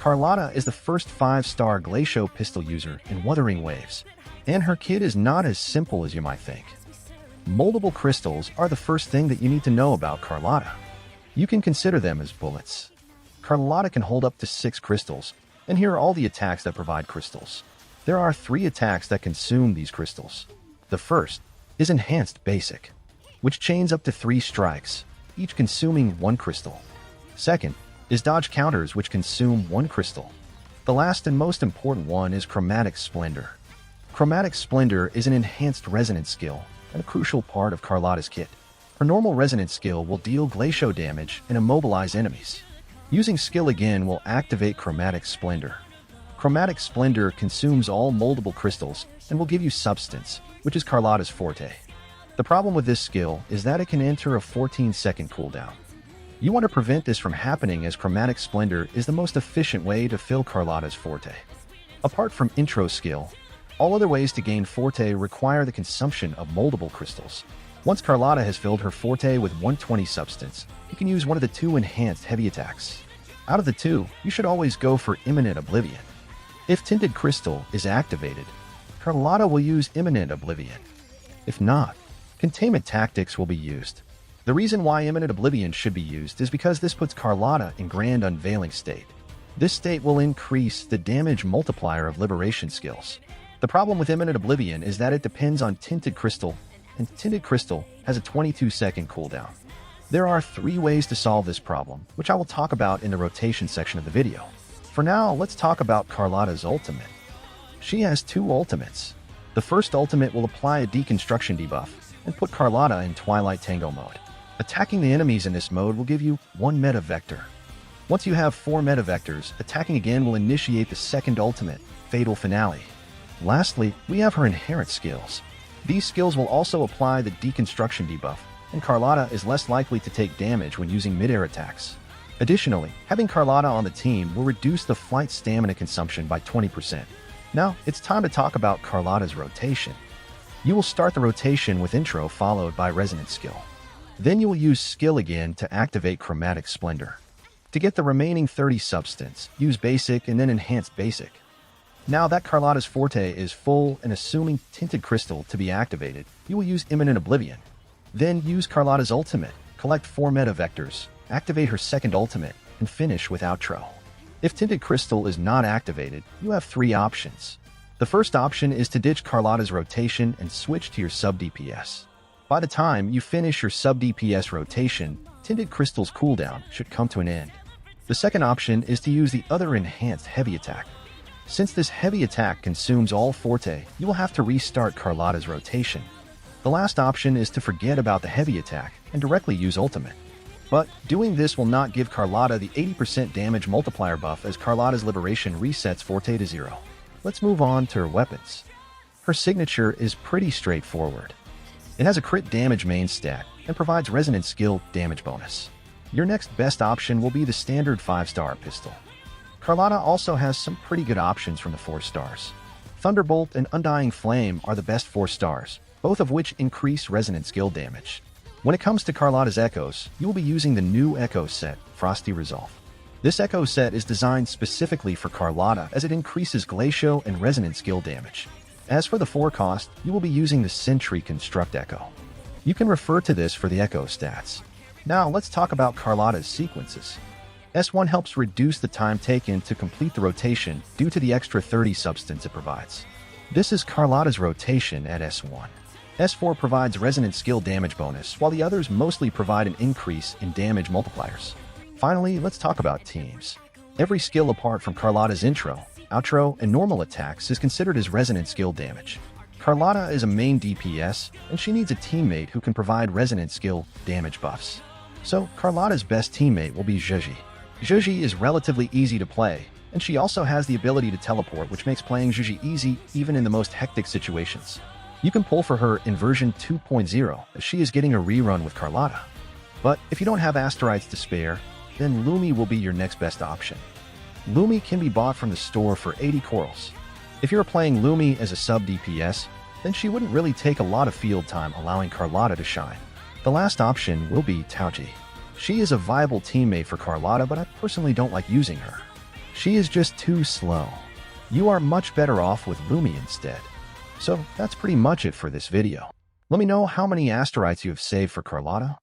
Carlotta is the first 5-star Glacial pistol user in Wuthering Waves, and her kit is not as simple as you might think. Moldable crystals are the first thing that you need to know about Carlotta. You can consider them as bullets. Carlotta can hold up to 6 crystals, and here are all the attacks that provide crystals. There are 3 attacks that consume these crystals. The first is Enhanced Basic, which chains up to 3 strikes, each consuming 1 crystal. Second is Dodge Counters, which consume 1 crystal. The last and most important one is Chromatic Splendor. Chromatic Splendor is an enhanced resonance skill and a crucial part of Carlotta's kit. Her normal resonance skill will deal glacial damage and immobilize enemies. Using skill again will activate Chromatic Splendor. Chromatic Splendor consumes all moldable crystals and will give you substance, which is Carlotta's forte. The problem with this skill is that it can enter a 14-second cooldown. You want to prevent this from happening, as Chromatic Splendor is the most efficient way to fill Carlotta's forte. Apart from intro skill, all other ways to gain forte require the consumption of moldable crystals. Once Carlotta has filled her forte with 120 substance, you can use one of the 2 enhanced heavy attacks. Out of the 2, you should always go for Imminent Oblivion. If Tinted Crystal is activated, Carlotta will use Imminent Oblivion. If not, Containment Tactics will be used. The reason why Imminent Oblivion should be used is because this puts Carlotta in Grand Unveiling state. This state will increase the damage multiplier of liberation skills. The problem with Imminent Oblivion is that it depends on Tinted Crystal, and Tinted Crystal has a 22-second cooldown. There are 3 ways to solve this problem, which I will talk about in the rotation section of the video. For now, let's talk about Carlotta's ultimate. She has 2 ultimates. The first ultimate will apply a deconstruction debuff and put Carlotta in Twilight Tango mode. Attacking the enemies in this mode will give you 1 meta vector. Once you have 4 meta vectors, attacking again will initiate the second ultimate, Fatal Finale. Lastly, we have her inherent skills. These skills will also apply the deconstruction debuff, and Carlotta is less likely to take damage when using mid-air attacks. Additionally, having Carlotta on the team will reduce the flight stamina consumption by 20%. Now, it's time to talk about Carlotta's rotation. You will start the rotation with intro followed by resonance skill. Then you will use skill again to activate Chromatic Splendor. To get the remaining 30 substance, use basic and then enhanced basic. Now that Carlotta's forte is full and assuming Tinted Crystal to be activated, you will use Imminent Oblivion. Then use Carlotta's ultimate, collect 4 meta vectors, activate her second ultimate, and finish with outro. If Tinted Crystal is not activated, you have 3 options. The first option is to ditch Carlotta's rotation and switch to your sub-DPS. By the time you finish your sub-DPS rotation, Tinted Crystal's cooldown should come to an end. The second option is to use the other enhanced heavy attack. Since this heavy attack consumes all forte, you will have to restart Carlotta's rotation. The last option is to forget about the heavy attack and directly use ultimate. But doing this will not give Carlotta the 80% damage multiplier buff, as Carlotta's liberation resets forte to 0. Let's move on to her weapons. Her signature is pretty straightforward. It has a crit damage main stat and provides resonance skill damage bonus. Your next best option will be the standard 5-star pistol. Carlotta also has some pretty good options from the 4 stars. Thunderbolt and Undying Flame are the best 4 stars, both of which increase resonance skill damage. When it comes to Carlotta's echoes, you will be using the new echo set, Frosty Resolve. This echo set is designed specifically for Carlotta, as it increases glacial and resonance skill damage. As for the 4 cost, you will be using the Sentry Construct Echo. You can refer to this for the echo stats. Now let's talk about Carlotta's sequences. S1 helps reduce the time taken to complete the rotation due to the extra 30 substance it provides. This is Carlotta's rotation at S1. S4 provides resonance skill damage bonus, while the others mostly provide an increase in damage multipliers. Finally, let's talk about teams. Every skill apart from Carlotta's intro, outro, and normal attacks is considered as resonance skill damage. Carlotta is a main DPS, and she needs a teammate who can provide resonance skill damage buffs. So, Carlotta's best teammate will be Zhuzhi. Zhuzhi is relatively easy to play, and she also has the ability to teleport, which makes playing Zhuzhi easy even in the most hectic situations. You can pull for her in version 2.0, as she is getting a rerun with Carlotta. But if you don't have asteroids to spare, then Lumi will be your next best option. Lumi can be bought from the store for 80 corals. If you're playing Lumi as a sub-DPS, then she wouldn't really take a lot of field time, allowing Carlotta to shine. The last option will be Taoji. She is a viable teammate for Carlotta, but I personally don't like using her. She is just too slow. You are much better off with Lumi instead. So that's pretty much it for this video. Let me know how many asteroids you have saved for Carlotta.